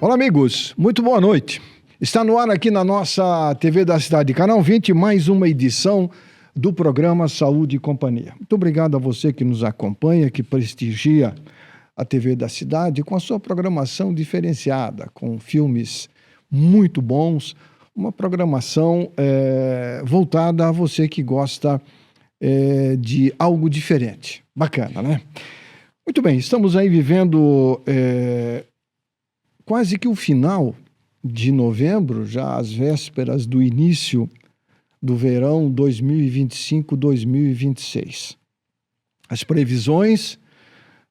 Olá, amigos. Muito boa noite. Está no ar aqui na nossa TV da Cidade, Canal 20, mais uma edição do programa Saúde e Companhia. Muito obrigado a você que nos acompanha, que prestigia a TV da Cidade com a sua programação diferenciada, com filmes muito bons, uma programação voltada a você que gosta de algo diferente. Bacana, né? Muito bem, estamos aí vivendo quase que o final de novembro, já às vésperas do início do verão 2025-2026. As previsões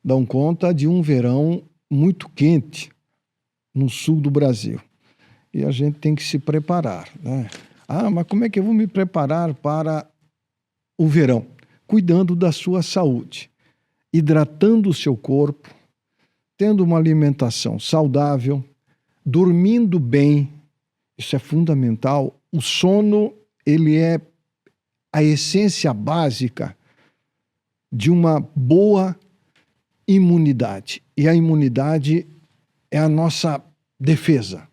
dão conta de um verão muito quente no sul do Brasil. E a gente tem que se preparar, né? Mas como é que eu vou me preparar para o verão? Cuidando da sua saúde, hidratando o seu corpo, tendo uma alimentação saudável, dormindo bem. Isso é fundamental. O sono, ele é a essência básica de uma boa imunidade. E a imunidade é a nossa defesa.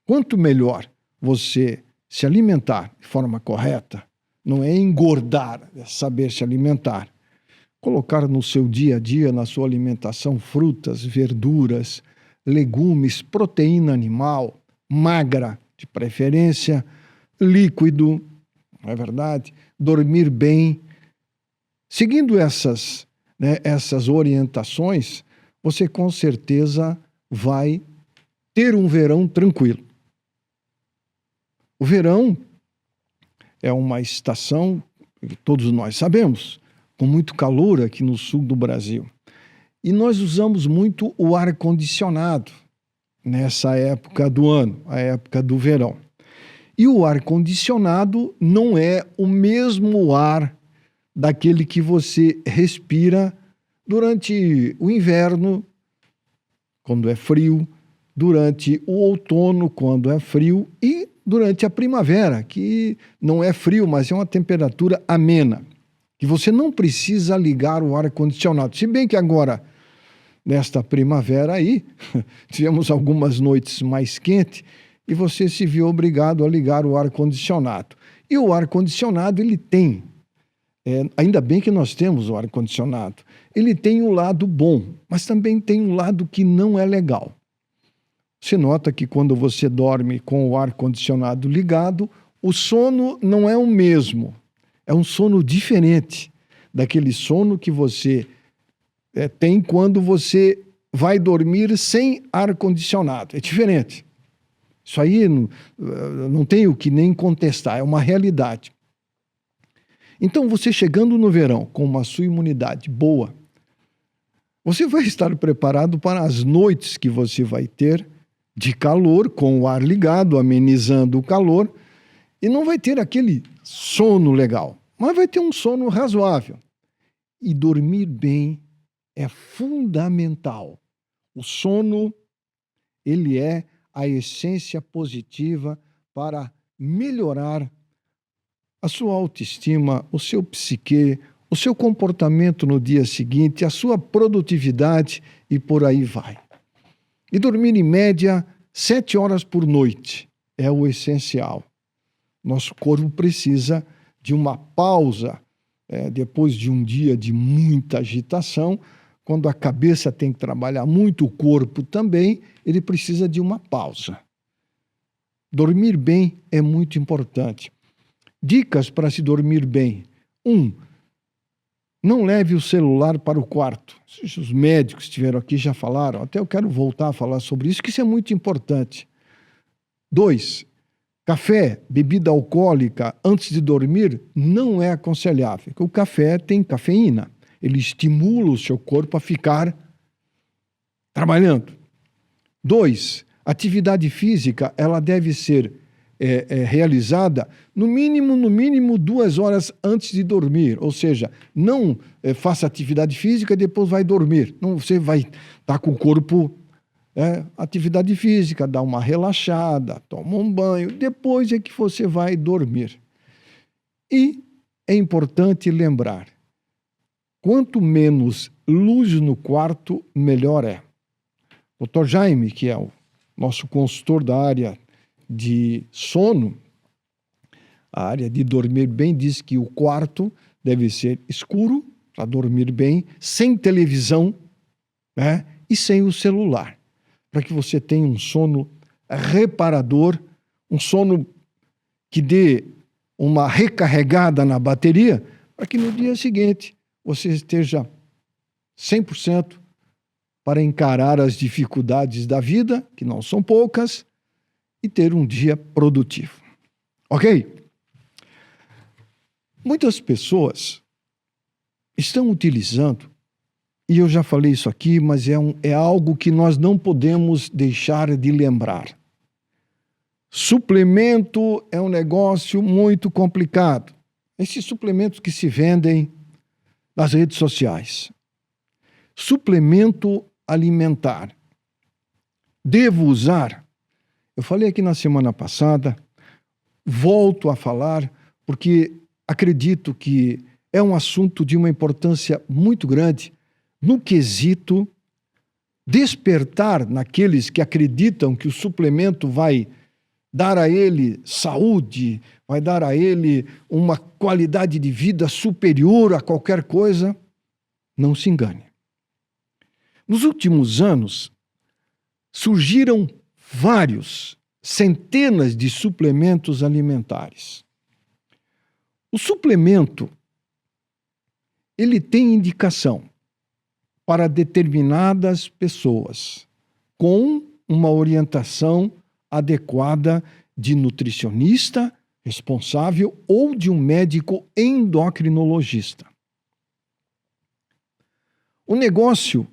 Quanto melhor você se alimentar de forma correta, não é engordar, é saber se alimentar. Colocar no seu dia a dia, na sua alimentação, frutas, verduras, legumes, proteína animal, magra de preferência, líquido, não é verdade? Dormir bem. Seguindo essas orientações, você com certeza vai ter um verão tranquilo. O verão é uma estação, todos nós sabemos, com muito calor aqui no sul do Brasil. E nós usamos muito o ar-condicionado nessa época do ano, a época do verão. E o ar-condicionado não é o mesmo ar daquele que você respira durante o inverno, quando é frio, durante o outono, quando é frio, e durante a primavera, que não é frio, mas é uma temperatura amena, que você não precisa ligar o ar-condicionado. Se bem que agora, nesta primavera aí, tivemos algumas noites mais quentes e você se viu obrigado a ligar o ar-condicionado. E o ar-condicionado, ele tem, ainda bem que nós temos o ar-condicionado, ele tem um lado bom, mas também tem um lado que não é legal. Você nota que quando você dorme com o ar-condicionado ligado, o sono não é o mesmo. É um sono diferente daquele sono que você tem quando você vai dormir sem ar-condicionado. É diferente. Isso aí não tem o que nem contestar, é uma realidade. Então, você chegando no verão com uma sua imunidade boa, você vai estar preparado para as noites que você vai ter de calor, com o ar ligado, amenizando o calor, e não vai ter aquele sono legal, mas vai ter um sono razoável. E dormir bem é fundamental. O sono, ele é a essência positiva para melhorar a sua autoestima, o seu psique, o seu comportamento no dia seguinte, a sua produtividade e por aí vai. E dormir em média 7 horas por noite é o essencial. Nosso corpo precisa de uma pausa depois de um dia de muita agitação. Quando a cabeça tem que trabalhar muito, o corpo também, ele precisa de uma pausa. Dormir bem é muito importante. Dicas para se dormir bem. 1. Não leve o celular para o quarto. Os médicos que estiveram aqui já falaram, até eu quero voltar a falar sobre isso, que isso é muito importante. 2. Café, bebida alcoólica, antes de dormir, não é aconselhável. O café tem cafeína. Ele estimula o seu corpo a ficar trabalhando. 2. Atividade física, ela deve ser realizada no mínimo 2 horas antes de dormir. Ou seja, não faça atividade física e depois vai dormir. Não, você vai estar com o corpo... atividade física, dá uma relaxada, toma um banho, depois é que você vai dormir. E é importante lembrar, quanto menos luz no quarto, melhor é. Dr. Jaime, que é o nosso consultor da área de sono, a área de dormir bem, diz que o quarto deve ser escuro para dormir bem, sem televisão, né? E sem o celular, para que você tenha um sono reparador, um sono que dê uma recarregada na bateria, para que no dia seguinte você esteja 100% para encarar as dificuldades da vida, que não são poucas, e ter um dia produtivo. Ok? Muitas pessoas estão utilizando, e eu já falei isso aqui, mas é algo que nós não podemos deixar de lembrar. Suplemento é um negócio muito complicado. Esses suplementos que se vendem nas redes sociais. Suplemento alimentar. Devo usar? Eu falei aqui na semana passada, volto a falar, porque acredito que é um assunto de uma importância muito grande no quesito despertar naqueles que acreditam que o suplemento vai dar a ele saúde, vai dar a ele uma qualidade de vida superior a qualquer coisa. Não se engane. Nos últimos anos, surgiram centenas de suplementos alimentares. O suplemento, ele tem indicação para determinadas pessoas, com uma orientação adequada de nutricionista responsável ou de um médico endocrinologista. O negócio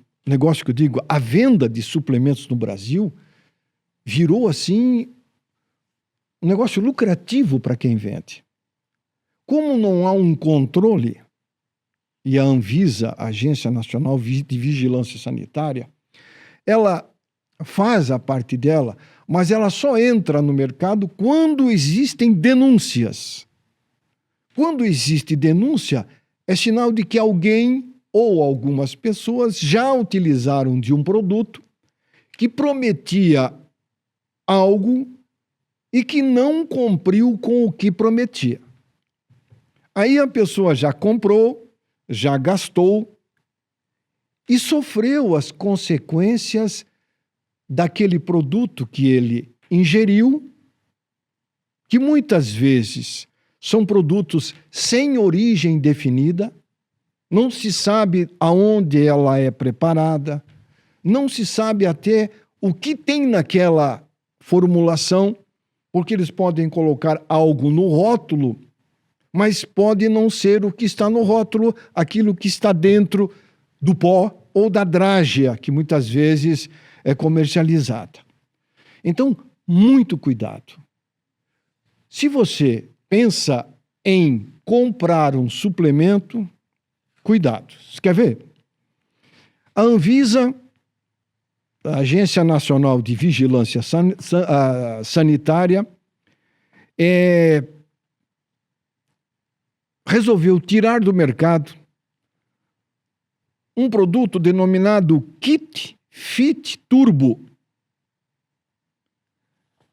que eu digo, a venda de suplementos no Brasil virou assim um negócio lucrativo para quem vende. Como não há um controle, e a Anvisa, a Agência Nacional de Vigilância Sanitária, ela faz a parte dela, mas ela só entra no mercado quando existem denúncias. Quando existe denúncia, é sinal de que alguém ou algumas pessoas já utilizaram de um produto que prometia algo e que não cumpriu com o que prometia. Aí a pessoa já comprou, já gastou e sofreu as consequências daquele produto que ele ingeriu, que muitas vezes são produtos sem origem definida, não se sabe aonde ela é preparada, não se sabe até o que tem naquela formulação, porque eles podem colocar algo no rótulo, mas pode não ser o que está no rótulo, aquilo que está dentro do pó ou da drágea, que muitas vezes é comercializada. Então, muito cuidado. Se você pensa em comprar um suplemento, cuidado. Você quer ver? A Anvisa, a Agência Nacional de Vigilância Sanitária, resolveu tirar do mercado um produto denominado Kit Fit Turbo.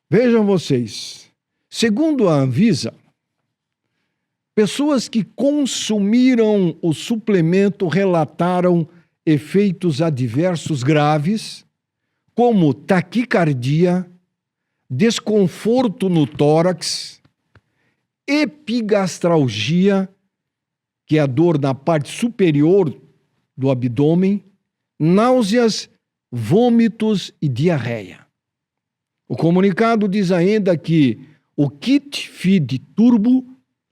Vejam vocês, segundo a Anvisa, pessoas que consumiram o suplemento relataram efeitos adversos graves, como taquicardia, desconforto no tórax, epigastralgia, que é a dor na parte superior do abdômen, náuseas, vômitos e diarreia. O comunicado diz ainda que o Kit Fit Turbo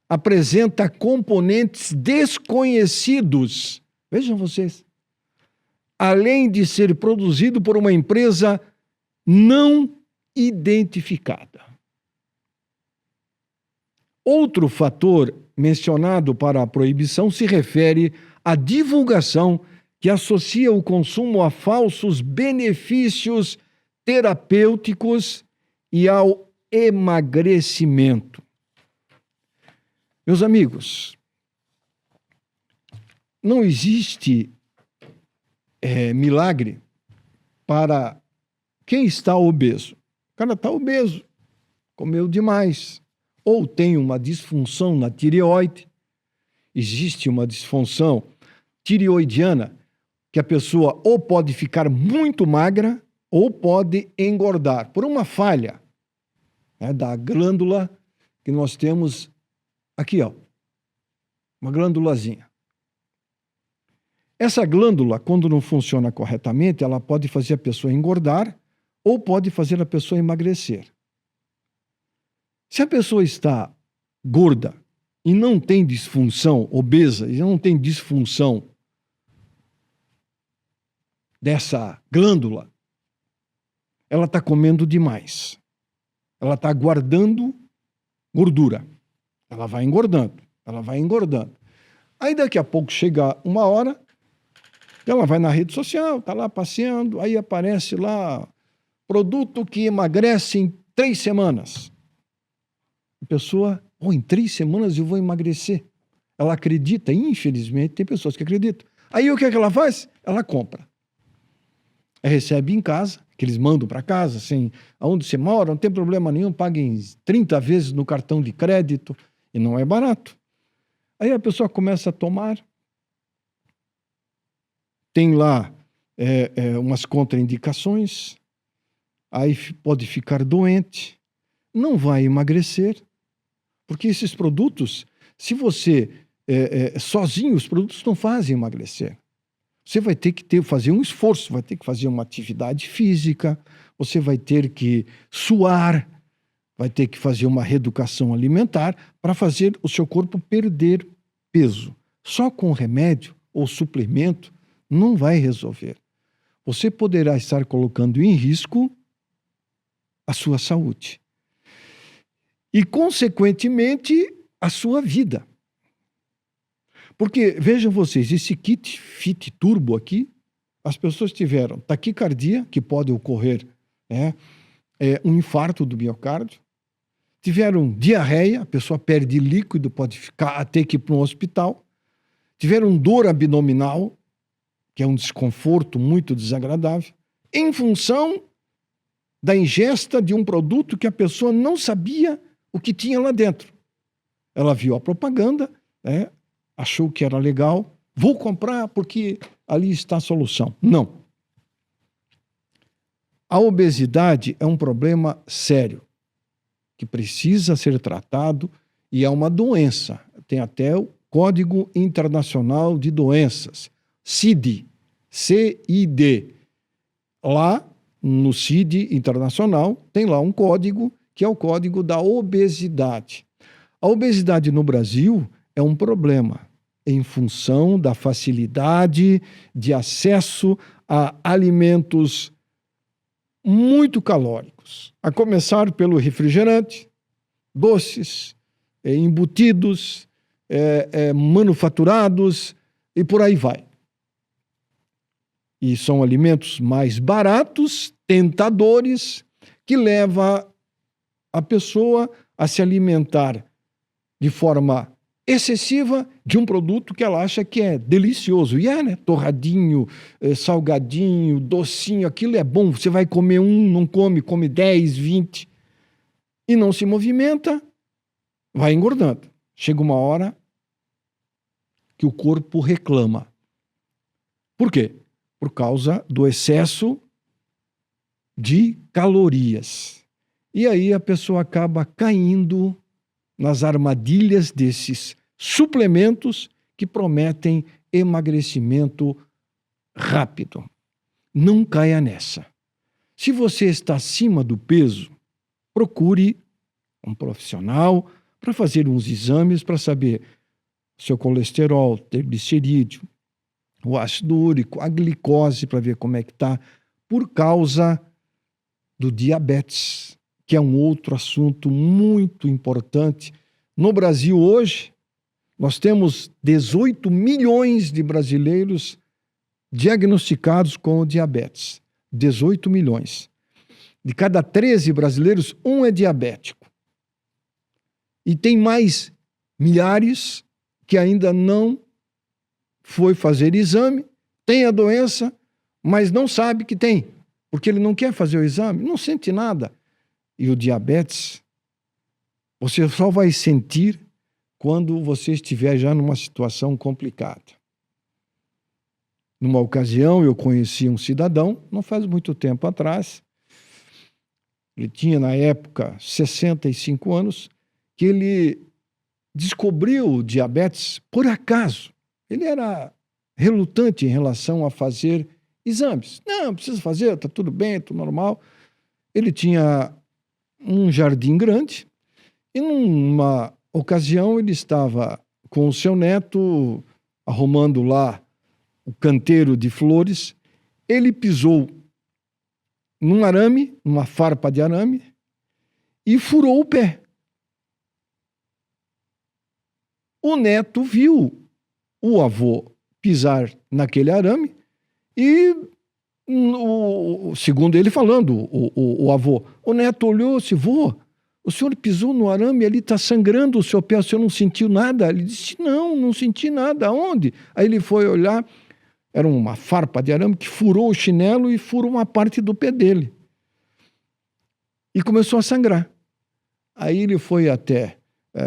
apresenta componentes desconhecidos. Vejam vocês. Além de ser produzido por uma empresa não identificada. Outro fator mencionado para a proibição se refere à divulgação que associa o consumo a falsos benefícios terapêuticos e ao emagrecimento. Meus amigos, não existe milagre para Quem está obeso? O cara está obeso, comeu demais, ou tem uma disfunção na tireoide. Existe uma disfunção tireoidiana que a pessoa ou pode ficar muito magra ou pode engordar por uma falha, né, da glândula que nós temos aqui, ó, uma glândulazinha. Essa glândula, quando não funciona corretamente, ela pode fazer a pessoa engordar ou pode fazer a pessoa emagrecer. Se a pessoa está gorda e não tem disfunção, obesa, e não tem disfunção dessa glândula, ela está comendo demais. Ela está guardando gordura. Ela vai engordando, ela vai engordando. Aí daqui a pouco chega uma hora, ela vai na rede social, está lá passeando, aí aparece lá produto que emagrece em 3 semanas. A pessoa, em 3 semanas eu vou emagrecer. Ela acredita, infelizmente, tem pessoas que acreditam. Aí o que é que ela faz? Ela compra. Aí recebe em casa, que eles mandam para casa, assim, aonde você mora, não tem problema nenhum, paguem 30 vezes no cartão de crédito, e não é barato. Aí a pessoa começa a tomar, tem lá umas contraindicações, aí pode ficar doente, não vai emagrecer, porque esses produtos, se você sozinho, os produtos não fazem emagrecer. Você vai ter que fazer um esforço, vai ter que fazer uma atividade física, você vai ter que suar, vai ter que fazer uma reeducação alimentar para fazer o seu corpo perder peso. Só com remédio ou suplemento não vai resolver. Você poderá estar colocando em risco a sua saúde e, consequentemente, a sua vida. Porque, vejam vocês, esse kit Fit Turbo aqui, as pessoas tiveram taquicardia, que pode ocorrer um infarto do miocárdio, tiveram diarreia, a pessoa perde líquido, pode ter que ir para um hospital, tiveram dor abdominal, que é um desconforto muito desagradável, em função da ingesta de um produto que a pessoa não sabia o que tinha lá dentro. Ela viu a propaganda, achou que era legal, vou comprar porque ali está a solução. Não. A obesidade é um problema sério, que precisa ser tratado e é uma doença. Tem até o Código Internacional de Doenças, CID, C-I-D. Lá no CID Internacional tem lá um código, que é o Código da Obesidade. A obesidade no Brasil é um problema em função da facilidade de acesso a alimentos muito calóricos, a começar pelo refrigerante, doces, embutidos, manufaturados e por aí vai. E são alimentos mais baratos, tentadores, que levam a pessoa a se alimentar de forma excessiva de um produto que ela acha que é delicioso. E né? Torradinho, salgadinho, docinho, aquilo é bom. Você vai comer não come 10, 20 e não se movimenta, vai engordando. Chega uma hora que o corpo reclama. Por quê? Por causa do excesso de calorias. E aí a pessoa acaba caindo nas armadilhas desses suplementos que prometem emagrecimento rápido. Não caia nessa. Se você está acima do peso, procure um profissional para fazer uns exames para saber seu colesterol, triglicerídeo, o ácido úrico, a glicose, para ver como é que está, por causa do diabetes, que é um outro assunto muito importante. No Brasil hoje, nós temos 18 milhões de brasileiros diagnosticados com diabetes. 18 milhões. De cada 13 brasileiros, um é diabético. E tem mais milhares que ainda não foi fazer exame, tem a doença, mas não sabe que tem. porque ele não quer fazer o exame, não sente nada. E o diabetes, você só vai sentir quando você estiver já numa situação complicada. Numa ocasião, eu conheci um cidadão, não faz muito tempo atrás, ele tinha na época 65 anos, que ele descobriu o diabetes por acaso. Ele era relutante em relação a fazer exames. Não precisa fazer, está tudo bem, tudo normal. Ele tinha um jardim grande e numa ocasião ele estava com o seu neto arrumando lá o canteiro de flores. Ele pisou num arame, numa farpa de arame, e furou o pé. O neto viu o avô pisar naquele arame e, segundo ele falando, o avô, o neto olhou e disse: vô, o senhor pisou no arame, ali está sangrando o seu pé, o senhor não sentiu nada? Ele disse: não senti nada. Aonde? Aí ele foi olhar, era uma farpa de arame que furou o chinelo e furou uma parte do pé dele. E começou a sangrar. Aí ele foi até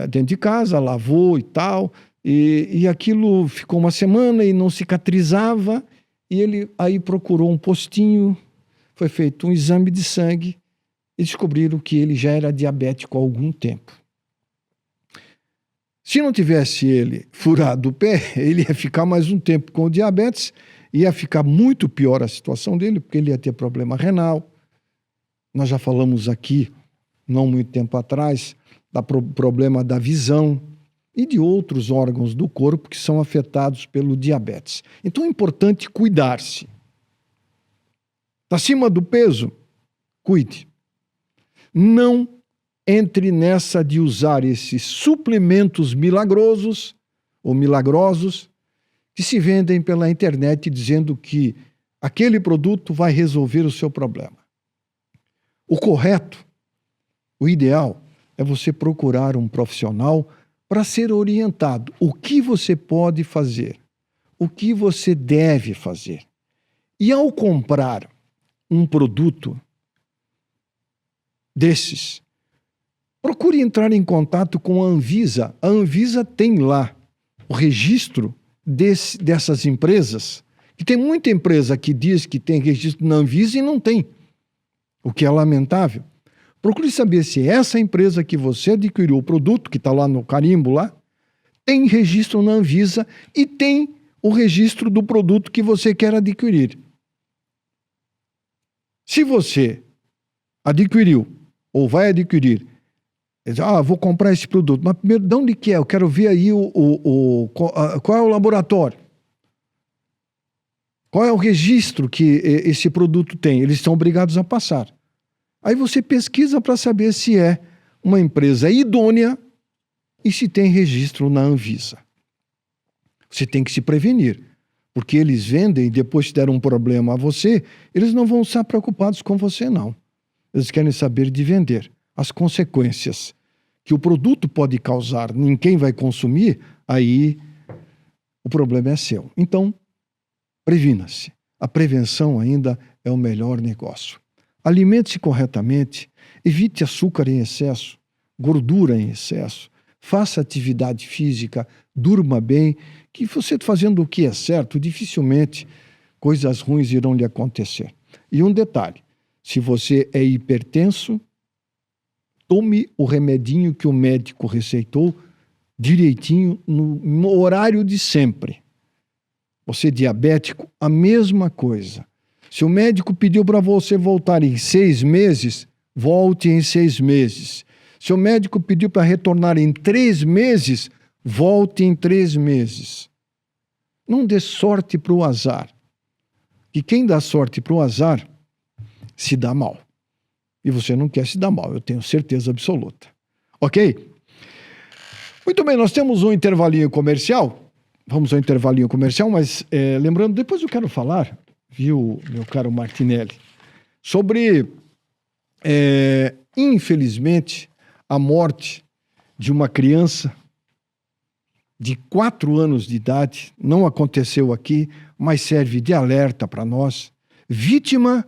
dentro de casa, lavou e tal, e aquilo ficou uma semana e não cicatrizava, e ele aí procurou um postinho, foi feito um exame de sangue e descobriram que ele já era diabético há algum tempo. Se não tivesse ele furado o pé, ele ia ficar mais um tempo com o diabetes, ia ficar muito pior a situação dele, porque ele ia ter problema renal. Nós já falamos aqui, não muito tempo atrás, do problema da visão e de outros órgãos do corpo que são afetados pelo diabetes. Então é importante cuidar-se. Está acima do peso? Cuide. Não entre nessa de usar esses suplementos milagrosos ou milagrosos que se vendem pela internet dizendo que aquele produto vai resolver o seu problema. O correto, o ideal, é você procurar um profissional para ser orientado. O que você pode fazer? O que você deve fazer? E ao comprar um produto desses, procure entrar em contato com a Anvisa. A Anvisa tem lá o registro dessas empresas, que tem muita empresa que diz que tem registro na Anvisa e não tem, o que é lamentável. Procure saber se essa empresa que você adquiriu o produto, que está lá no carimbo lá, tem registro na Anvisa e tem o registro do produto que você quer adquirir. Se você adquiriu ou vai adquirir, vou comprar esse produto, mas primeiro, de onde que é? Eu quero ver aí qual é o laboratório. Qual é o registro que esse produto tem? Eles estão obrigados a passar. Aí você pesquisa para saber se é uma empresa idônea e se tem registro na Anvisa. Você tem que se prevenir, porque eles vendem e depois se der um problema a você, eles não vão estar preocupados com você, não. Eles querem saber de vender. As consequências que o produto pode causar, ninguém vai consumir, aí o problema é seu. Então, previna-se. A prevenção ainda é o melhor negócio. Alimente-se corretamente, evite açúcar em excesso, gordura em excesso, faça atividade física, durma bem, que você fazendo o que é certo, dificilmente coisas ruins irão lhe acontecer. E um detalhe, se você é hipertenso, tome o remedinho que o médico receitou direitinho no horário de sempre. Você diabético, a mesma coisa. Se o médico pediu para você voltar em 6 meses, volte em 6 meses. Se o médico pediu para retornar em 3 meses, volte em 3 meses. Não dê sorte para o azar. E quem dá sorte para o azar, se dá mal. E você não quer se dar mal, eu tenho certeza absoluta. Ok? Muito bem, nós temos um intervalinho comercial. Vamos ao intervalinho comercial, mas lembrando, depois eu quero falar, viu, meu caro Martinelli, sobre, infelizmente, a morte de uma criança de 4 anos de idade, não aconteceu aqui, mas serve de alerta para nós, vítima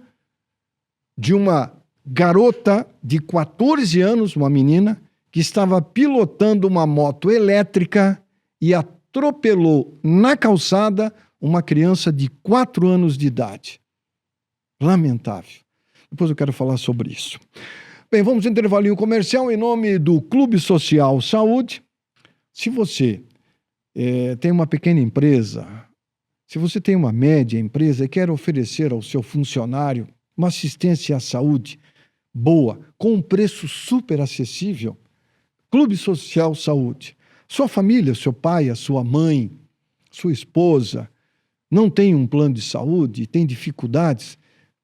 de uma garota de 14 anos, uma menina, que estava pilotando uma moto elétrica e atropelou na calçada uma criança de 4 anos de idade. Lamentável. Depois eu quero falar sobre isso. Bem, vamos intervalinho comercial em nome do Clube Social Saúde. Se você tem uma pequena empresa, se você tem uma média empresa e quer oferecer ao seu funcionário uma assistência à saúde boa, com um preço super acessível, Clube Social Saúde. Sua família, seu pai, a sua mãe, sua esposa, não tem um plano de saúde, tem dificuldades,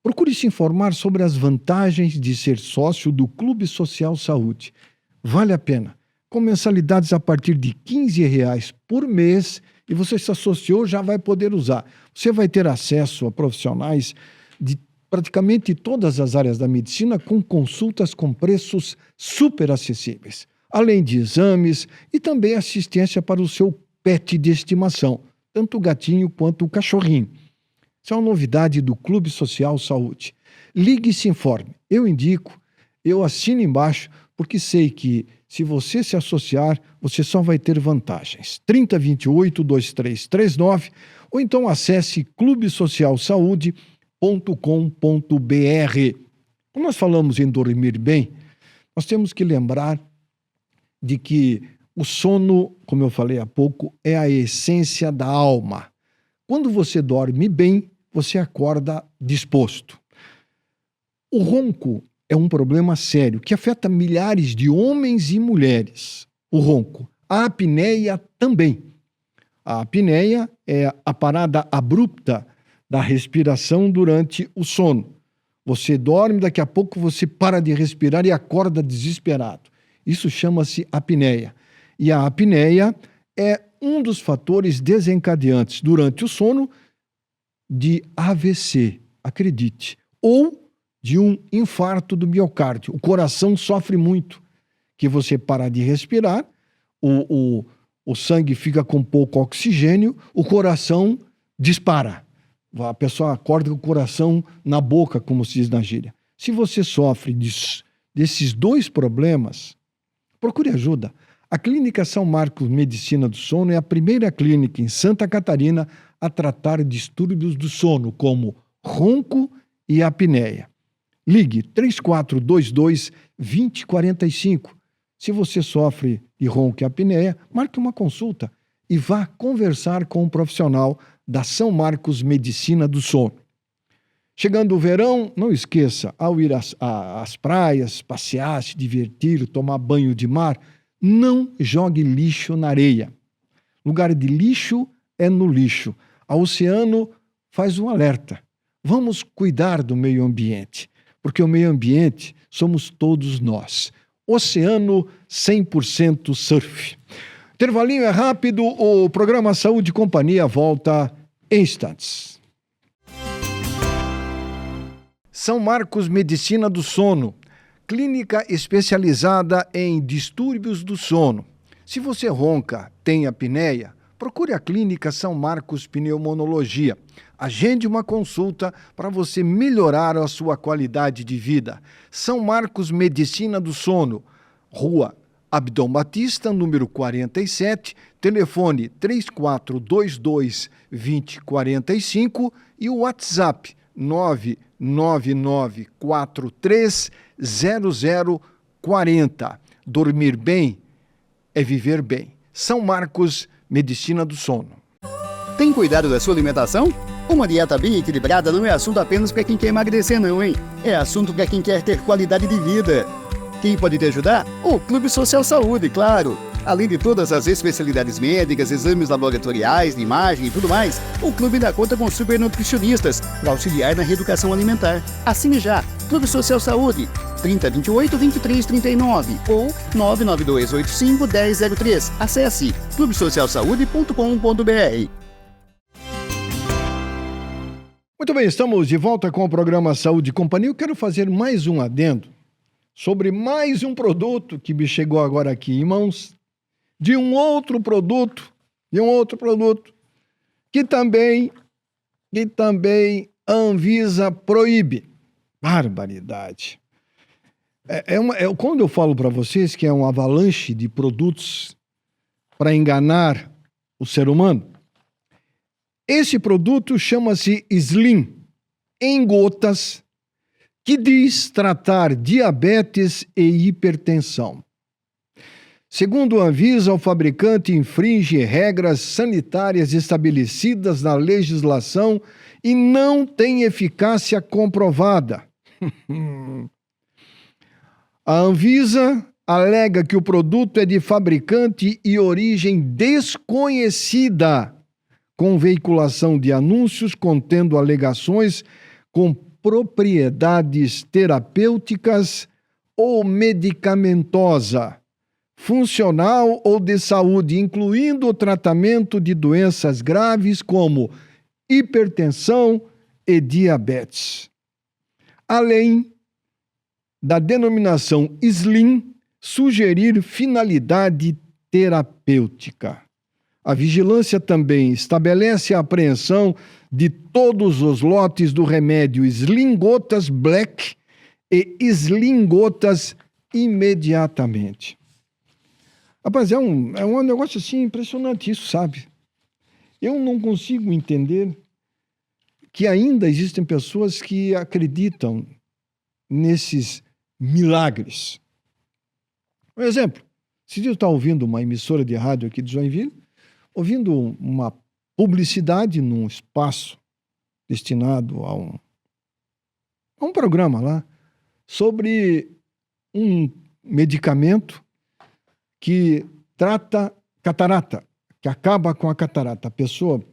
procure se informar sobre as vantagens de ser sócio do Clube Social Saúde. Vale a pena. Com mensalidades a partir de R$15 por mês, e você se associou, já vai poder usar. Você vai ter acesso a profissionais de praticamente todas as áreas da medicina, com consultas com preços super acessíveis, além de exames e também assistência para o seu pet de estimação, tanto o gatinho quanto o cachorrinho. Isso é uma novidade do Clube Social Saúde. Ligue e se informe. Eu indico, eu assino embaixo, porque sei que se você se associar, você só vai ter vantagens. 3028-2339 ou então acesse clubesocialsaude.com.br. Quando nós falamos em dormir bem, nós temos que lembrar de que o sono, como eu falei há pouco, é a essência da alma. Quando você dorme bem, você acorda disposto. O ronco é um problema sério que afeta milhares de homens e mulheres. O ronco. A apneia também. A apneia é a parada abrupta da respiração durante o sono. Você dorme, daqui a pouco você para de respirar e acorda desesperado. Isso chama-se apneia. E a apneia é um dos fatores desencadeantes durante o sono de AVC, acredite, ou de um infarto do miocárdio. O coração sofre muito, que você para de respirar, o sangue fica com pouco oxigênio, o coração dispara. A pessoa acorda com o coração na boca, como se diz na gíria. Se você sofre desses dois problemas, procure ajuda. A Clínica São Marcos Medicina do Sono é a primeira clínica em Santa Catarina a tratar distúrbios do sono, como ronco e apneia. Ligue 3422-2045. Se você sofre de ronco e apneia, marque uma consulta e vá conversar com um profissional da São Marcos Medicina do Sono. Chegando o verão, não esqueça, ao ir às praias, passear, se divertir, tomar banho de mar, não jogue lixo na areia. Lugar de lixo é no lixo. A Oceano faz um alerta. Vamos cuidar do meio ambiente, porque o meio ambiente somos todos nós. Oceano 100% surf. Intervalinho é rápido, o programa Saúde e Companhia volta em instantes. São Marcos Medicina do Sono, clínica especializada em distúrbios do sono. Se você ronca, tem apneia, procure a Clínica São Marcos Pneumologia. Agende uma consulta para você melhorar a sua qualidade de vida. São Marcos Medicina do Sono, Rua Abdom Batista, número 47, telefone 3422-2045 e o WhatsApp 999430040. Dormir bem é viver bem. São Marcos Medicina do Sono. Tem cuidado da sua alimentação? Uma dieta bem equilibrada não é assunto apenas para quem quer emagrecer não, hein? É assunto para quem quer ter qualidade de vida. Quem pode te ajudar? O Clube Social Saúde, claro. Além de todas as especialidades médicas, exames laboratoriais, de imagem e tudo mais, o clube dá conta com super nutricionistas para auxiliar na reeducação alimentar. Assine já, Clube Social Saúde, 3028-2339 ou 99285-1003. Acesse clubesocialsaude.com.br. Muito bem, estamos de volta com o programa Saúde e Companhia. Eu quero fazer mais um adendo sobre mais um produto que me chegou agora aqui em mãos, de um outro produto que também a Anvisa proíbe. Barbaridade. Quando eu falo para vocês que é um avalanche de produtos para enganar o ser humano, esse produto chama-se Slim, em gotas, que diz tratar diabetes e hipertensão. Segundo a Anvisa, o fabricante infringe regras sanitárias estabelecidas na legislação e não tem eficácia comprovada. A Anvisa alega que o produto é de fabricante e origem desconhecida, com veiculação de anúncios contendo alegações com propriedades terapêuticas ou medicamentosa, funcional ou de saúde, incluindo o tratamento de doenças graves como hipertensão e diabetes. Além da denominação Slim sugerir finalidade terapêutica. A vigilância também estabelece a apreensão de todos os lotes do remédio Slim Gotas Black e Slim Gotas imediatamente. Rapaz, é um negócio assim impressionante isso, sabe? Eu não consigo entender que ainda existem pessoas que acreditam nesses milagres. Por exemplo, se eu estar ouvindo uma emissora de rádio aqui de Joinville, ouvindo uma publicidade num espaço destinado a um programa lá, sobre um medicamento que trata catarata, que acaba com a catarata. A pessoa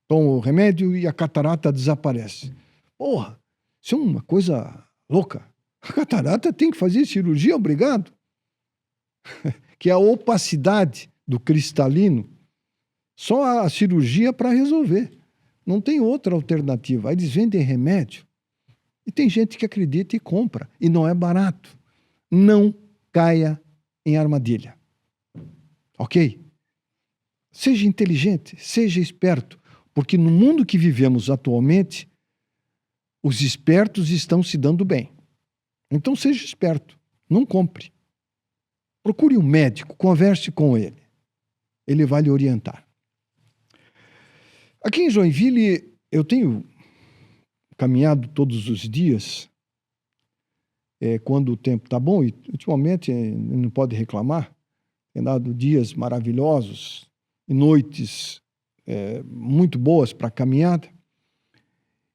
toma o remédio e a catarata desaparece. Porra, isso é uma coisa louca. A catarata tem que fazer cirurgia, obrigado. Que é a opacidade do cristalino. Só a cirurgia para resolver. Não tem outra alternativa. Aí eles vendem remédio. E tem gente que acredita e compra. E não é barato. Não caia em armadilha. Ok? Seja inteligente, seja esperto. Porque no mundo que vivemos atualmente, os espertos estão se dando bem. Então seja esperto. Não compre. Procure um médico, converse com ele. Ele vai lhe orientar. Aqui em Joinville, eu tenho caminhado todos os dias, quando o tempo está bom, e ultimamente não pode reclamar, tem dado dias maravilhosos e noites muito boas para caminhada,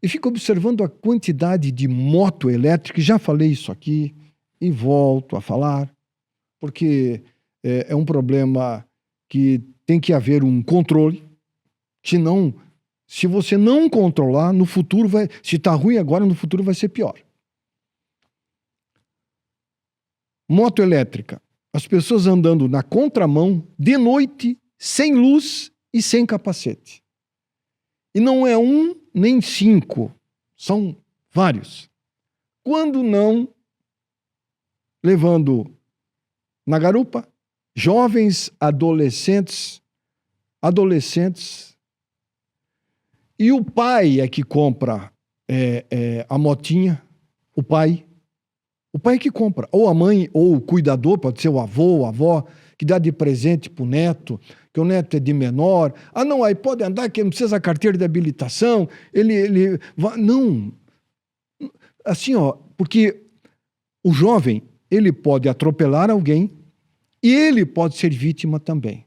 e fico observando a quantidade de moto elétrica, já falei isso aqui e volto a falar, porque é um problema que tem que haver um controle. Senão, se você não controlar, no futuro se está ruim agora, no futuro vai ser pior. Moto elétrica. As pessoas andando na contramão, de noite, sem luz e sem capacete. E não é um nem 5, são vários. Quando não, levando na garupa, jovens, adolescentes, e o pai é que compra a motinha, o pai é que compra, ou a mãe, ou o cuidador, pode ser o avô, a avó, que dá de presente pro neto, que o neto é de menor. Ah, não, aí pode andar, que não precisa da carteira de habilitação, não. Assim, porque o jovem, ele pode atropelar alguém e ele pode ser vítima também.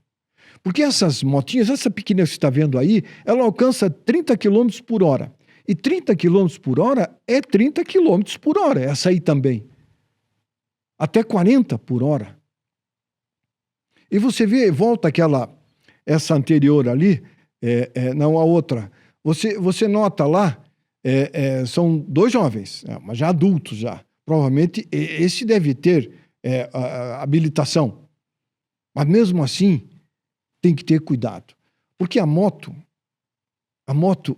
Porque essas motinhas, essa pequena que você está vendo aí, ela alcança 30 km por hora. E 30 km por hora é 30 km por hora, essa aí também. Até 40 por hora. E você vê, volta essa anterior ali, não a outra. Você nota lá, são 2 jovens, mas já adultos já. Provavelmente esse deve ter habilitação. Mas mesmo assim, tem que ter cuidado. Porque a moto,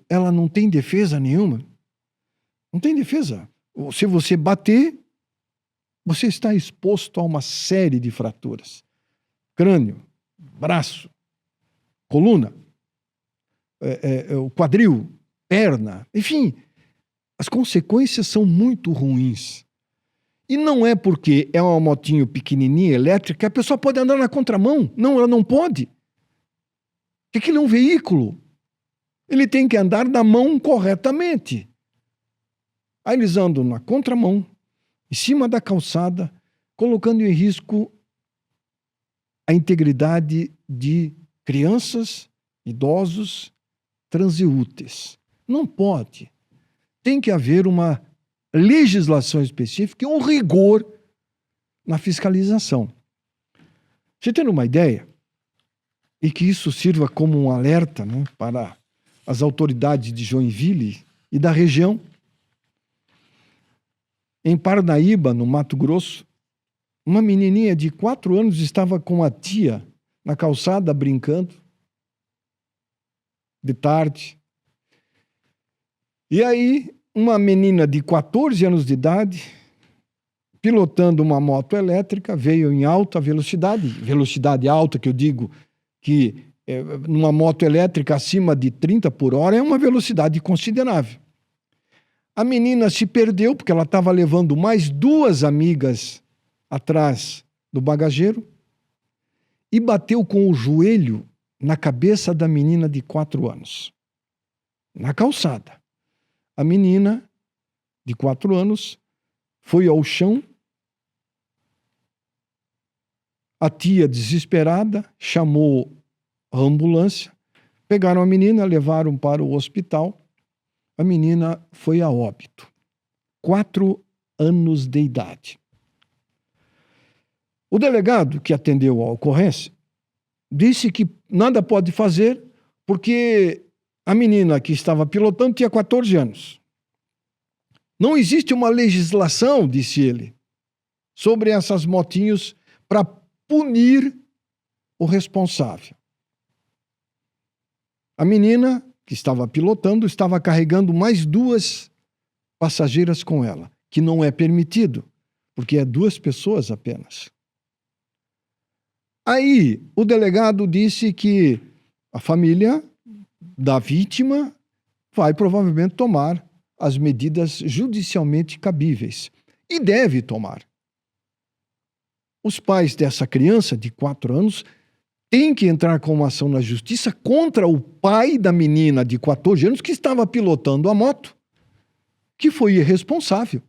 ela não tem defesa nenhuma. Não tem defesa. Se você bater, você está exposto a uma série de fraturas. Crânio, braço, coluna, o quadril, perna, enfim. As consequências são muito ruins. E não é porque é uma motinho pequenininha, elétrica, que a pessoa pode andar na contramão. Não, ela não pode. Porque aquilo é um veículo. Ele tem que andar na mão corretamente. Aí eles andam na contramão, em cima da calçada, colocando em risco a integridade de crianças, idosos, transeúntes. Não pode. Tem que haver uma legislação específica e um rigor na fiscalização. Você tem uma ideia? E que isso sirva como um alerta, né, para as autoridades de Joinville e da região. Em Parnaíba, no Mato Grosso, uma menininha de 4 anos estava com a tia na calçada brincando, de tarde. E aí, uma menina de 14 anos de idade, pilotando uma moto elétrica, veio em alta velocidade alta, que eu digo que numa moto elétrica acima de 30 por hora é uma velocidade considerável. A menina se perdeu porque ela estava levando mais 2 amigas atrás do bagageiro e bateu com o joelho na cabeça da menina de 4 anos, na calçada. A menina de 4 anos foi ao chão. A tia, desesperada, chamou a ambulância, pegaram a menina, levaram para o hospital. A menina foi a óbito. 4 anos de idade. O delegado que atendeu a ocorrência disse que nada pode fazer porque a menina que estava pilotando tinha 14 anos. Não existe uma legislação, disse ele, sobre essas motinhos para punir o responsável. A menina que estava pilotando estava carregando mais 2 passageiras com ela, que não é permitido, porque é 2 pessoas apenas. Aí o delegado disse que a família da vítima vai provavelmente tomar as medidas judicialmente cabíveis. E deve tomar. Os pais dessa criança de 4 anos têm que entrar com uma ação na justiça contra o pai da menina de 14 anos que estava pilotando a moto, que foi irresponsável.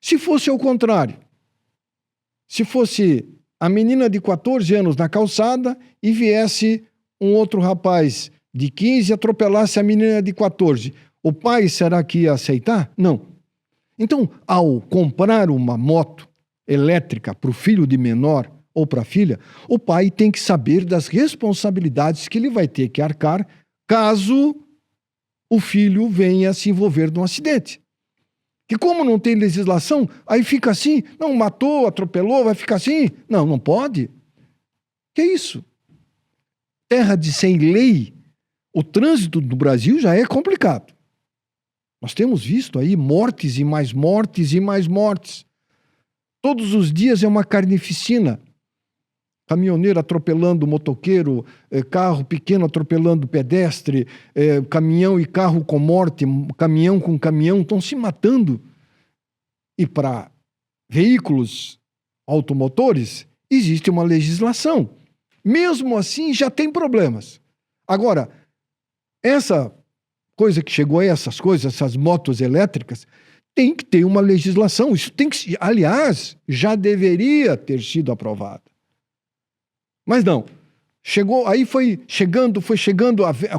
Se fosse ao contrário, se fosse a menina de 14 anos na calçada e viesse um outro rapaz de 15 e atropelasse a menina de 14, o pai será que ia aceitar? Não. Então, ao comprar uma moto elétrica para o filho de menor ou para a filha, o pai tem que saber das responsabilidades que ele vai ter que arcar caso o filho venha se envolver num acidente. Que como não tem legislação, aí fica assim, não, matou, atropelou, vai ficar assim? Não, não pode. Que isso? Terra de sem lei, o trânsito do Brasil já é complicado. Nós temos visto aí mortes e mais mortes e mais mortes. Todos os dias é uma carnificina. Caminhoneiro atropelando motoqueiro, carro pequeno atropelando pedestre, caminhão e carro com morte, caminhão com caminhão, estão se matando. E para veículos automotores, existe uma legislação. Mesmo assim, já tem problemas. Agora, essa coisa que chegou a essas coisas, essas motos elétricas, tem que ter uma legislação. Isso tem que, aliás, já deveria ter sido aprovada. Mas não. Chegou, aí foi chegando,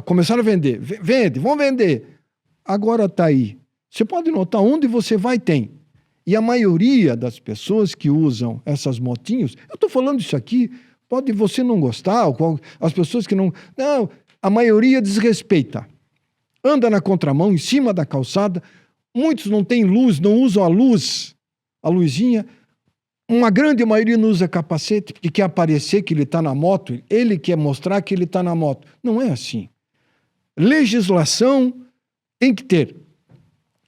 começaram a vender. Vende, vão vender. Agora está aí. Você pode notar onde você vai, tem. E a maioria das pessoas que usam essas motinhos, eu estou falando isso aqui, pode você não gostar, as pessoas que não... Não, a maioria desrespeita. Anda na contramão, em cima da calçada. Muitos não têm luz, não usam a luzinha. Uma grande maioria não usa capacete porque quer aparecer que ele está na moto, ele quer mostrar que ele está na moto. Não é assim. Legislação tem que ter.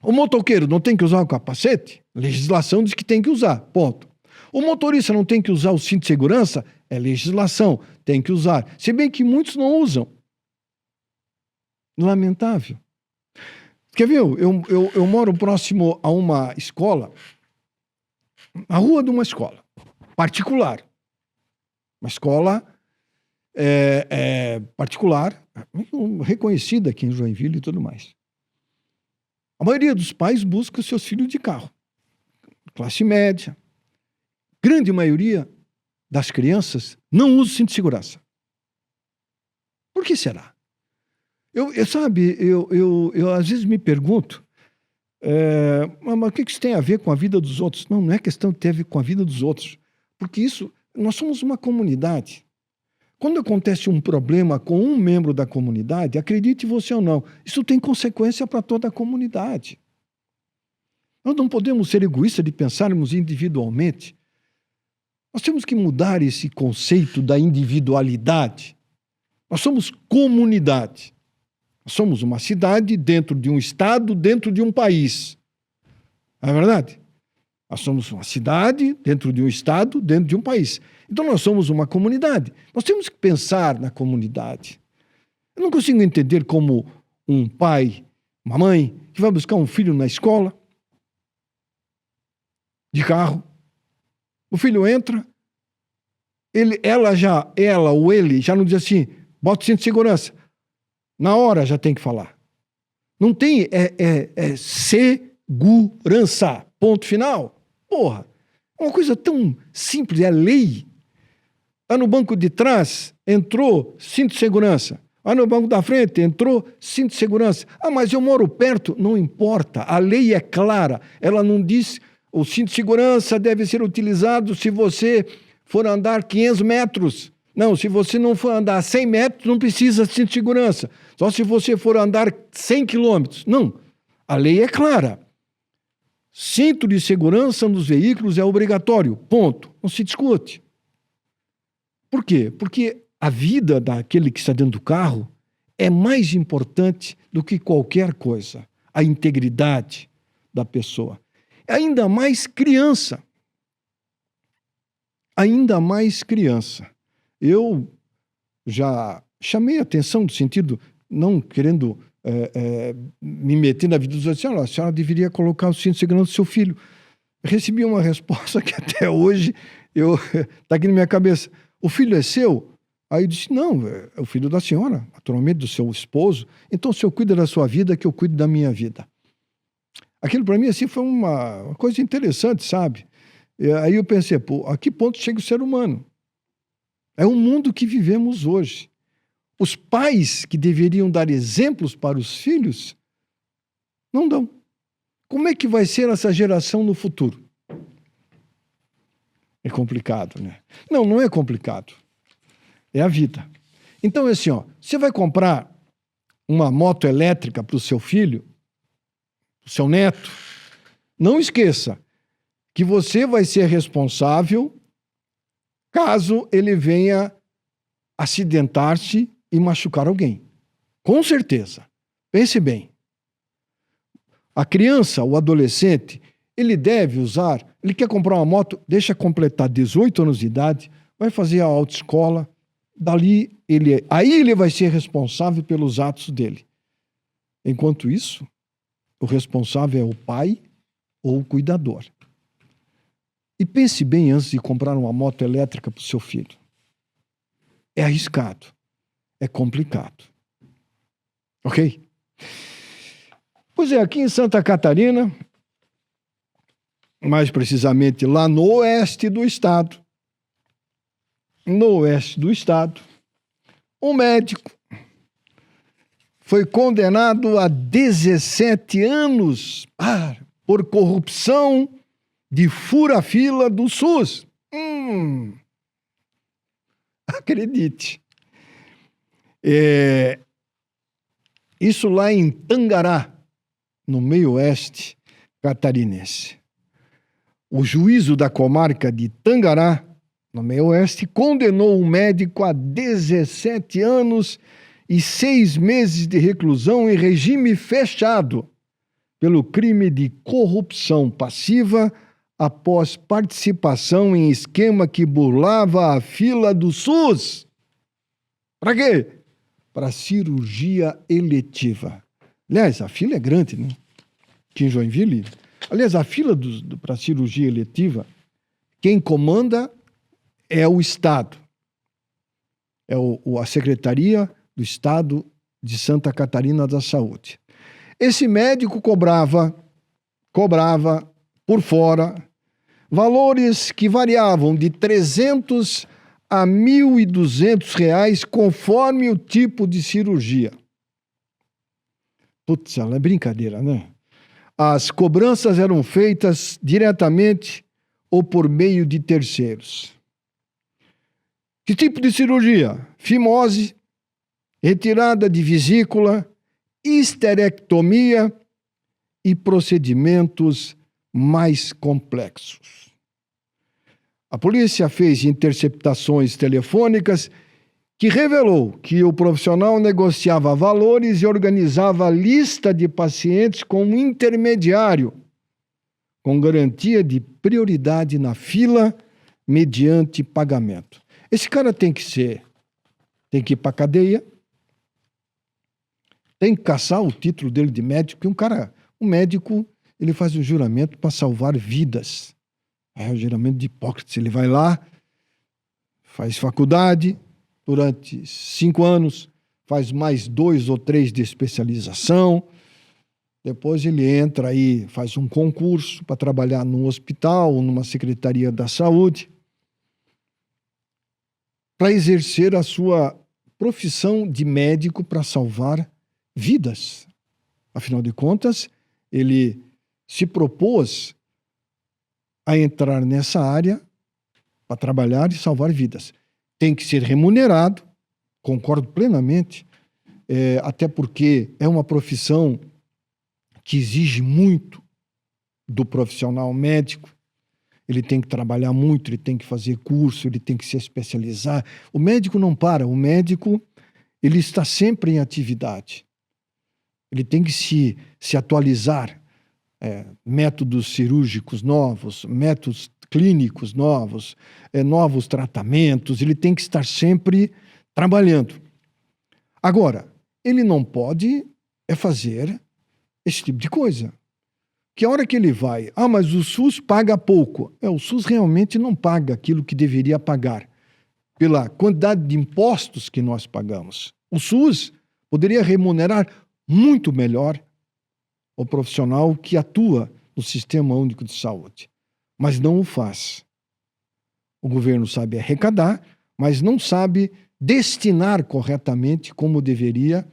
O motoqueiro não tem que usar o capacete? Legislação diz que tem que usar, ponto. O motorista não tem que usar o cinto de segurança? É legislação, tem que usar. Se bem que muitos não usam. Lamentável. Quer ver? Eu moro próximo a uma escola, a rua de uma escola particular. Uma escola particular, reconhecida aqui em Joinville e tudo mais. A maioria dos pais busca os seus filhos de carro. Classe média. Grande maioria das crianças não usa o cinto de segurança. Por que será? Eu às vezes me pergunto, mas o que isso tem a ver com a vida dos outros? Não é questão de ter a ver com a vida dos outros. Porque nós somos uma comunidade. Quando acontece um problema com um membro da comunidade, acredite você ou não, isso tem consequência para toda a comunidade. Nós não podemos ser egoístas de pensarmos individualmente. Nós temos que mudar esse conceito da individualidade. Nós somos comunidade. Nós somos uma cidade dentro de um estado, dentro de um país. Não é verdade? Nós somos uma cidade dentro de um estado, dentro de um país. Então nós somos uma comunidade. Nós temos que pensar na comunidade. Eu não consigo entender como um pai, uma mãe, que vai buscar um filho na escola, de carro. O filho entra, ela ou ele já não diz assim, bota o cinto de segurança. Na hora já tem que falar. Não tem, segurança, ponto final. Porra, é uma coisa tão simples, é lei. Está no banco de trás, entrou, cinto de segurança. Vai no banco da frente, entrou, cinto de segurança. Ah, mas eu moro perto. Não importa, a lei é clara. Ela não diz, o cinto de segurança deve ser utilizado se você for andar 500 metros. Não, se você não for andar 100 metros, não precisa de cinto de segurança. Só se você for andar 100 quilômetros. Não, a lei é clara. Cinto de segurança nos veículos é obrigatório, ponto. Não se discute. Por quê? Porque a vida daquele que está dentro do carro é mais importante do que qualquer coisa. A integridade da pessoa. Ainda mais criança. Ainda mais criança. Eu já chamei a atenção no sentido, não querendo me meter na vida dos outros, a senhora deveria colocar o cinto de segurança do seu filho. Recebi uma resposta que até hoje está aqui na minha cabeça. O filho é seu? Aí eu disse, não, é o filho da senhora, naturalmente do seu esposo. Então o senhor cuida da sua vida, que eu cuido da minha vida. Aquilo para mim assim foi uma coisa interessante, sabe? Aí eu pensei, pô, a que ponto chega o ser humano? É o mundo que vivemos hoje. Os pais que deveriam dar exemplos para os filhos, não dão. Como é que vai ser essa geração no futuro? É complicado, né? Não é complicado. É a vida. Então é assim, você vai comprar uma moto elétrica para o seu filho, para o seu neto, não esqueça que você vai ser responsável caso ele venha acidentar-se e machucar alguém. Com certeza. Pense bem. A criança, o adolescente, ele deve usar, ele quer comprar uma moto, deixa completar 18 anos de idade, vai fazer a autoescola, aí ele vai ser responsável pelos atos dele. Enquanto isso, o responsável é o pai ou o cuidador. E pense bem antes de comprar uma moto elétrica para o seu filho. É arriscado. É complicado. Ok? Pois é, aqui em Santa Catarina, mais precisamente lá no oeste do estado, um médico foi condenado a 17 anos por corrupção de fura-fila do SUS. Acredite. Isso lá em Tangará, no meio oeste catarinense. O juízo da comarca de Tangará, no meio oeste, condenou o médico a 17 anos e 6 meses de reclusão em regime fechado pelo crime de corrupção passiva após participação em esquema que burlava a fila do SUS. Para quê? Para cirurgia eletiva. Aliás, a fila é grande, né? Aqui em Joinville. Aliás, a fila para cirurgia eletiva, quem comanda é o Estado. É a Secretaria do Estado de Santa Catarina da Saúde. Esse médico cobrava por fora valores que variavam de R$300 a R$1.200 conforme o tipo de cirurgia. Putz, é brincadeira, né? As cobranças eram feitas diretamente ou por meio de terceiros. Que tipo de cirurgia? Fimose, retirada de vesícula, histerectomia e procedimentos mais complexos. A polícia fez interceptações telefônicas que revelou que o profissional negociava valores e organizava a lista de pacientes com um intermediário, com garantia de prioridade na fila mediante pagamento. Esse cara tem que ir para a cadeia, tem que caçar o título dele de médico, porque um médico, ele faz um juramento para salvar vidas. É o juramento de Hipócrates. Ele vai lá, faz faculdade durante 5 anos, faz mais 2 ou 3 de especialização, depois ele entra aí, faz um concurso para trabalhar num hospital ou numa secretaria da saúde, para exercer a sua profissão de médico para salvar vidas. Afinal de contas, ele se propôs a entrar nessa área para trabalhar e salvar vidas. Tem que ser remunerado, concordo plenamente, até porque é uma profissão que exige muito do profissional médico. Ele tem que trabalhar muito, ele tem que fazer curso, ele tem que se especializar. O médico não para, o médico ele está sempre em atividade. Ele tem que se atualizar. Métodos cirúrgicos novos, métodos clínicos novos, novos tratamentos, ele tem que estar sempre trabalhando. Agora, ele não pode fazer esse tipo de coisa. Que a hora que ele vai, mas o SUS paga pouco. O SUS realmente não paga aquilo que deveria pagar, pela quantidade de impostos que nós pagamos. O SUS poderia remunerar muito melhor o profissional que atua no Sistema Único de Saúde, mas não o faz. O governo sabe arrecadar, mas não sabe destinar corretamente como deveria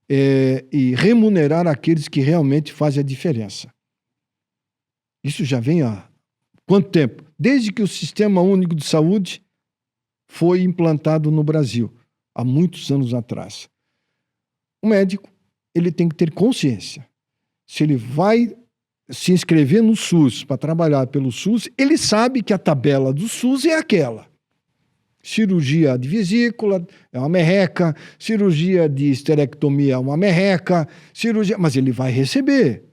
e remunerar aqueles que realmente fazem a diferença. Isso já vem há quanto tempo? Desde que o Sistema Único de Saúde foi implantado no Brasil, há muitos anos atrás. O médico, ele tem que ter consciência. Se ele vai se inscrever no SUS para trabalhar pelo SUS, ele sabe que a tabela do SUS é aquela. Cirurgia de vesícula é uma merreca, cirurgia de histerectomia é uma merreca, mas ele vai receber,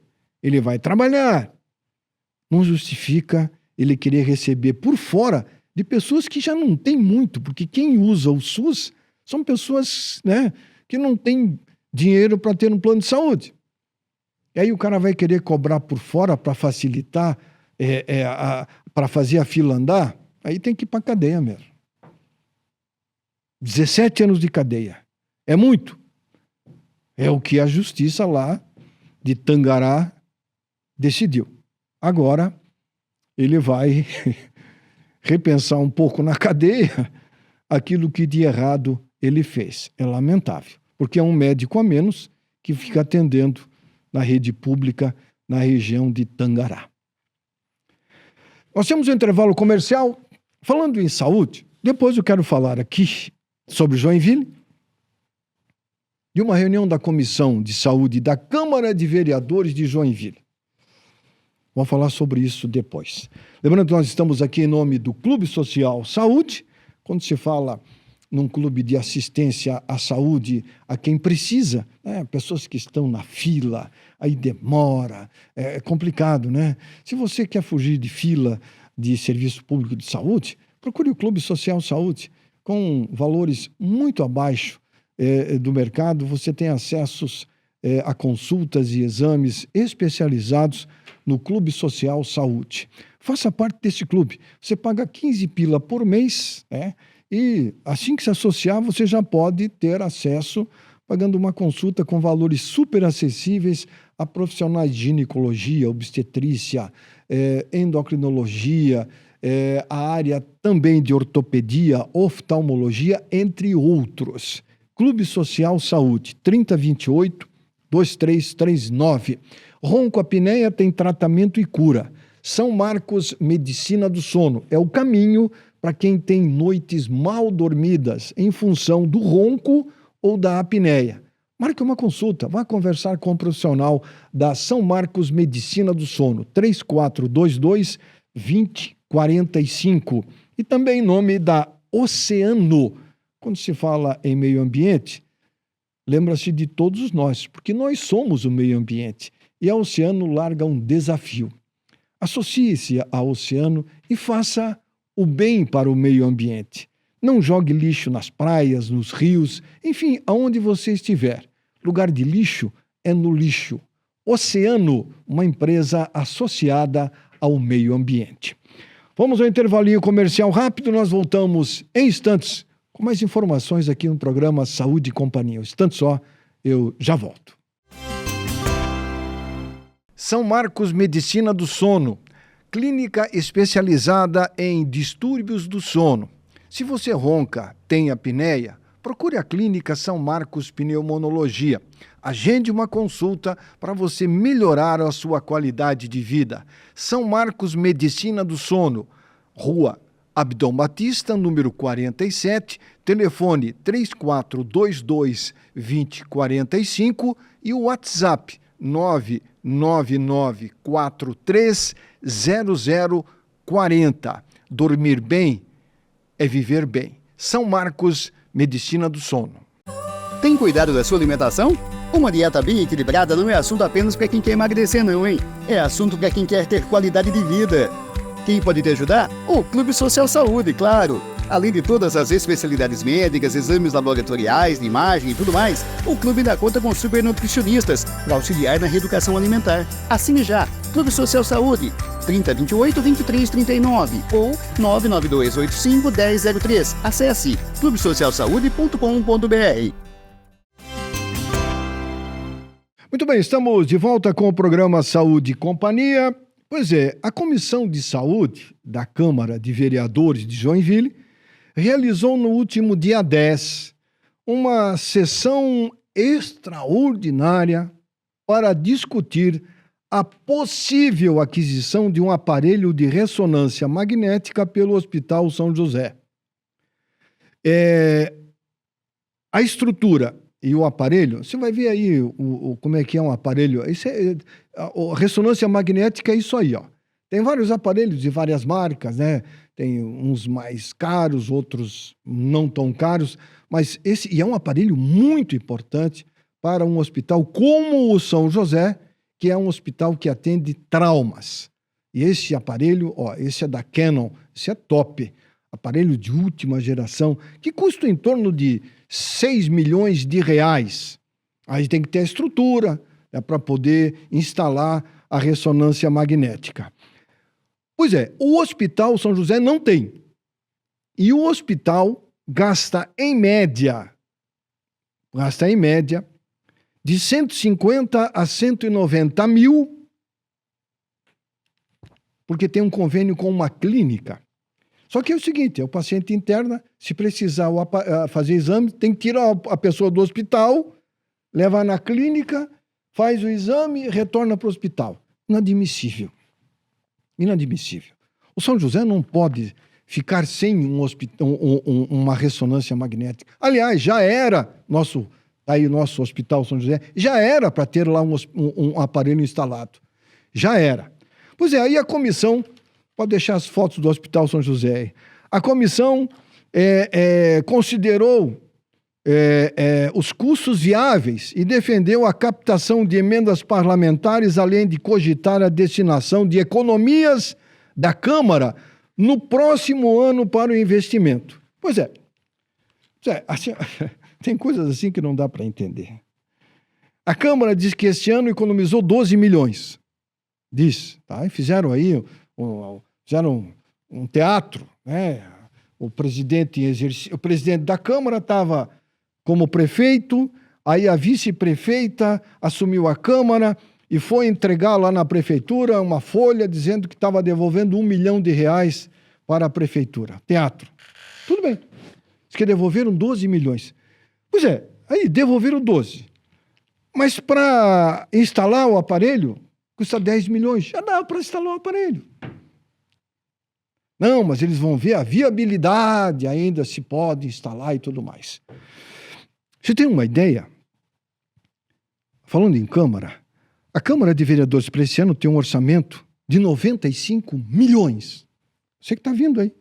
ele vai trabalhar. Não justifica ele querer receber por fora de pessoas que já não têm muito, porque quem usa o SUS são pessoas, que não têm dinheiro para ter um plano de saúde. E aí o cara vai querer cobrar por fora para facilitar, para fazer a fila andar, aí tem que ir para a cadeia mesmo. 17 anos de cadeia. É muito. É o que a justiça lá de Tangará decidiu. Agora, ele vai repensar um pouco na cadeia aquilo que de errado ele fez. É lamentável, porque é um médico a menos que fica atendendo na rede pública na região de Tangará. Nós temos um intervalo comercial. Falando em saúde, depois eu quero falar aqui sobre Joinville, de uma reunião da Comissão de Saúde da Câmara de Vereadores de Joinville. Vamos falar sobre isso depois. Lembrando que nós estamos aqui em nome do Clube Social Saúde. Quando se fala num clube de assistência à saúde a quem precisa, pessoas que estão na fila, aí demora, é complicado, né? Se você quer fugir de fila de serviço público de saúde, procure o Clube Social Saúde. Com valores muito abaixo do mercado, você tem acessos a consultas e exames especializados no Clube Social Saúde. Faça parte desse clube. Você paga 15 pila por mês, e assim que se associar, você já pode ter acesso, pagando uma consulta com valores super acessíveis a profissionais de ginecologia, obstetrícia, endocrinologia, a área também de ortopedia, oftalmologia, entre outros. Clube Social Saúde, 3028-2339. Ronco apneia tem tratamento e cura. São Marcos Medicina do Sono. É o caminho para quem tem noites mal dormidas em função do ronco ou da apneia. Marque uma consulta, vá conversar com o profissional da São Marcos Medicina do Sono, 3422-2045. E também em nome da Oceano. Quando se fala em meio ambiente, lembra-se de todos nós, porque nós somos o meio ambiente. E a Oceano larga um desafio. Associe-se ao Oceano e faça o bem para o meio ambiente. Não jogue lixo nas praias, nos rios, enfim, aonde você estiver. Lugar de lixo é no lixo. Oceano, uma empresa associada ao meio ambiente. Vamos ao intervalinho comercial rápido, nós voltamos em instantes com mais informações aqui no programa Saúde e Companhia. Um instante só, eu já volto. São Marcos Medicina do Sono, clínica especializada em distúrbios do sono. Se você ronca, tem apneia, procure a clínica São Marcos Pneumologia. Agende uma consulta para você melhorar a sua qualidade de vida. São Marcos Medicina do Sono, Rua Abdom Batista, número 47, telefone 3422-2045 e o WhatsApp 999430040. Dormir bem é viver bem. São Marcos Medicina do Sono. Tem cuidado da sua alimentação? Uma dieta bem equilibrada não é assunto apenas para quem quer emagrecer não, hein? É assunto para quem quer ter qualidade de vida. Quem pode te ajudar? O Clube Social Saúde, claro. Além de todas as especialidades médicas, exames laboratoriais, de imagem e tudo mais, o clube dá conta com super nutricionistas para auxiliar na reeducação alimentar. Assine já, Clube Social Saúde, 3028-2339 ou 99285-1003. Acesse clubesocialsaude.com.br. Muito bem, estamos de volta com o programa Saúde e Companhia. Pois é, a Comissão de Saúde da Câmara de Vereadores de Joinville realizou no último dia 10 uma sessão extraordinária para discutir a possível aquisição de um aparelho de ressonância magnética pelo Hospital São José. A estrutura e o aparelho, você vai ver aí como é que é um aparelho. A ressonância magnética é isso aí, ó. Tem vários aparelhos de várias marcas, né? Tem uns mais caros, outros não tão caros, mas esse é um aparelho muito importante para um hospital como o São José, que é um hospital que atende traumas. E esse aparelho, ó, esse é da Canon, esse é top. Aparelho de última geração, que custa em torno de 6 milhões de reais. Aí tem que ter a estrutura, né, para poder instalar a ressonância magnética. Pois é, o Hospital São José não tem. E o hospital gasta em média de 150 a 190 mil, porque tem um convênio com uma clínica. Só que é o seguinte, o paciente interna, se precisar fazer exame, tem que tirar a pessoa do hospital, levar na clínica, faz o exame e retorna para o hospital. Inadmissível. Inadmissível. O São José não pode ficar sem uma ressonância magnética. Aliás, já era nosso Hospital São José, já era para ter lá um aparelho instalado. Já era. Pois é, aí a comissão, pode deixar as fotos do Hospital São José. A comissão considerou os custos viáveis e defendeu a captação de emendas parlamentares, além de cogitar a destinação de economias da Câmara no próximo ano para o investimento. Pois é, assim, tem coisas assim que não dá para entender. A Câmara diz que este ano economizou 12 milhões. Diz, tá? E fizeram aí fizeram um teatro, né? O presidente da Câmara estava como prefeito, aí a vice-prefeita assumiu a Câmara e foi entregar lá na prefeitura uma folha dizendo que estava devolvendo R$1 milhão para a prefeitura. Teatro. Tudo bem. Diz que devolveram 12 milhões. Pois é, aí devolveram 12. Mas para instalar o aparelho, custa 10 milhões. Já dá para instalar o aparelho. Não, mas eles vão ver a viabilidade, ainda se pode instalar e tudo mais. Você tem uma ideia? Falando em Câmara, a Câmara de Vereadores para esse ano tem um orçamento de 95 milhões. Você que está vindo aí.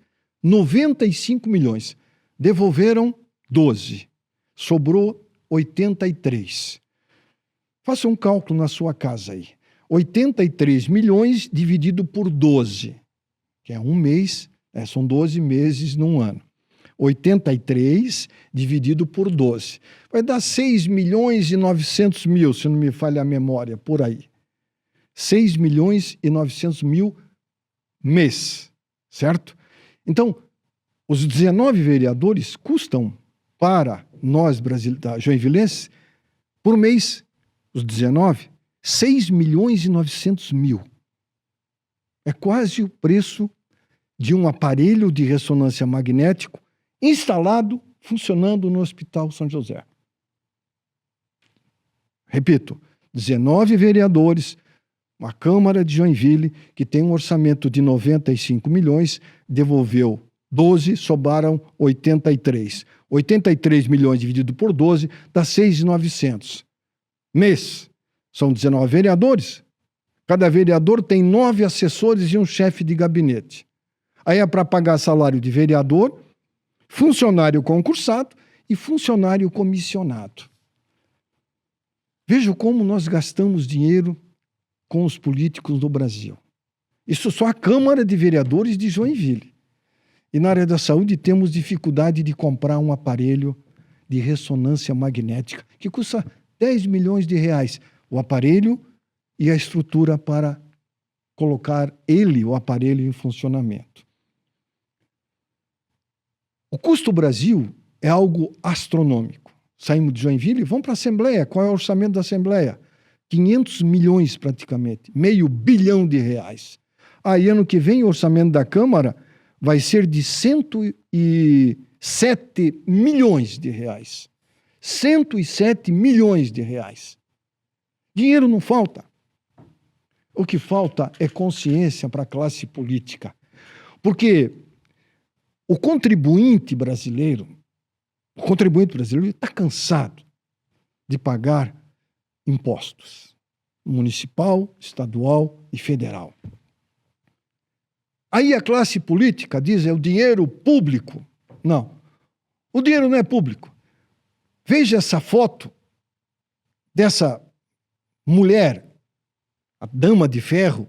95 milhões. Devolveram 12. Sobrou 83. Faça um cálculo na sua casa aí. 83 milhões dividido por 12, que é um mês, são 12 meses num ano. 83 dividido por 12. Vai dar 6 milhões e 900 mil, se não me falha a memória, por aí. 6 milhões e 900 mil mês, certo? Então, os 19 vereadores custam para nós, joinvilenses, por mês, os 19, 6 milhões e 900 mil. É quase o preço de um aparelho de ressonância magnético instalado, funcionando no Hospital São José. Repito, 19 vereadores, uma Câmara de Joinville, que tem um orçamento de 95 milhões, devolveu 12, sobraram 83. 83 milhões dividido por 12 dá 6.900. Mês. São 19 vereadores. Cada vereador tem 9 assessores e um chefe de gabinete. Aí é para pagar salário de vereador, funcionário concursado e funcionário comissionado. Veja como nós gastamos dinheiro com os políticos no Brasil. Isso só a Câmara de Vereadores de Joinville. E na área da saúde temos dificuldade de comprar um aparelho de ressonância magnética que custa 10 milhões de reais. O aparelho e a estrutura para colocar o aparelho, em funcionamento. O custo Brasil é algo astronômico. Saímos de Joinville e vamos para a Assembleia. Qual é o orçamento da Assembleia? 500 milhões praticamente, R$500 bilhão. Aí ano que vem o orçamento da Câmara vai ser de 107 milhões de reais. 107 milhões de reais. Dinheiro não falta. O que falta é consciência para a classe política. Porque o contribuinte brasileiro está cansado de pagar impostos, municipal, estadual e federal. Aí a classe política diz é o dinheiro público. Não, o dinheiro não é público. Veja essa foto dessa mulher, a dama de ferro,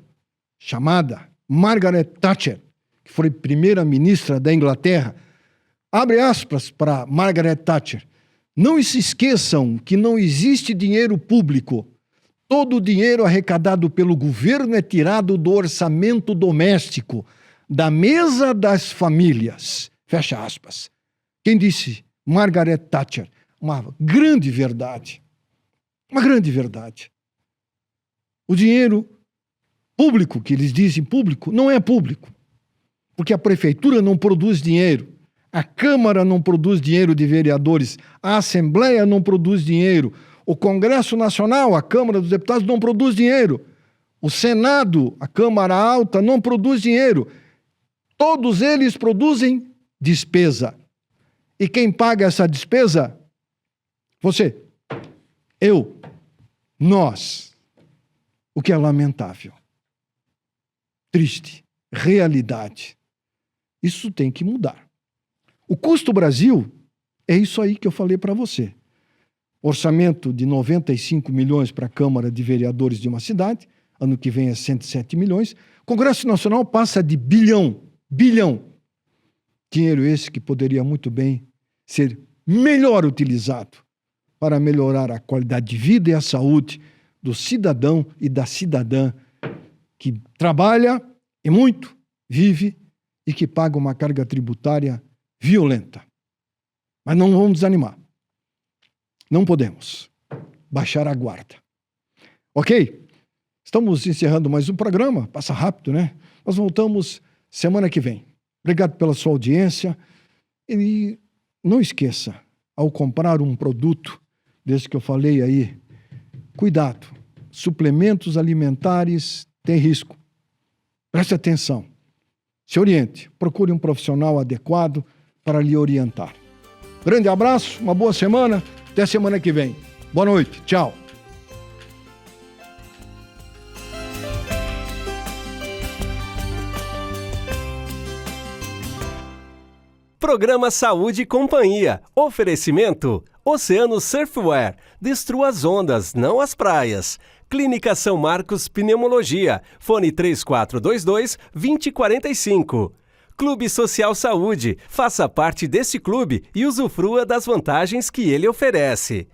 chamada Margaret Thatcher, que foi primeira-ministra da Inglaterra. Abre aspas para Margaret Thatcher. Não se esqueçam que não existe dinheiro público. Todo o dinheiro arrecadado pelo governo é tirado do orçamento doméstico, da mesa das famílias. Fecha aspas. Quem disse? Margaret Thatcher. Uma grande verdade. Uma grande verdade. O dinheiro público, que eles dizem público, não é público. Porque a prefeitura não produz dinheiro. A Câmara não produz dinheiro de vereadores. A Assembleia não produz dinheiro. O Congresso Nacional, a Câmara dos Deputados, não produz dinheiro. O Senado, a Câmara Alta, não produz dinheiro. Todos eles produzem despesa. E quem paga essa despesa? Você, eu, nós. O que é lamentável. Triste. Realidade. Isso tem que mudar. O custo Brasil é isso aí que eu falei para você. Orçamento de 95 milhões para a Câmara de Vereadores de uma cidade, ano que vem é 107 milhões. Congresso Nacional passa de bilhão. Dinheiro esse que poderia muito bem ser melhor utilizado para melhorar a qualidade de vida e a saúde do cidadão e da cidadã que trabalha e muito, vive e que paga uma carga tributária violenta. Mas não vamos desanimar. Não podemos baixar a guarda. Ok? Estamos encerrando mais um programa. Passa rápido, né? Nós voltamos semana que vem. Obrigado pela sua audiência. E não esqueça, ao comprar um produto, desse que eu falei aí, cuidado. Suplementos alimentares têm risco. Preste atenção. Se oriente. Procure um profissional adequado para lhe orientar. Grande abraço, uma boa semana. Até semana que vem. Boa noite. Tchau. Programa Saúde e Companhia. Oferecimento: Oceano Surfwear. Destrua as ondas, não as praias. Clínica São Marcos Pneumologia. Fone 3422-2045. Clube Social Saúde. Faça parte desse clube e usufrua das vantagens que ele oferece.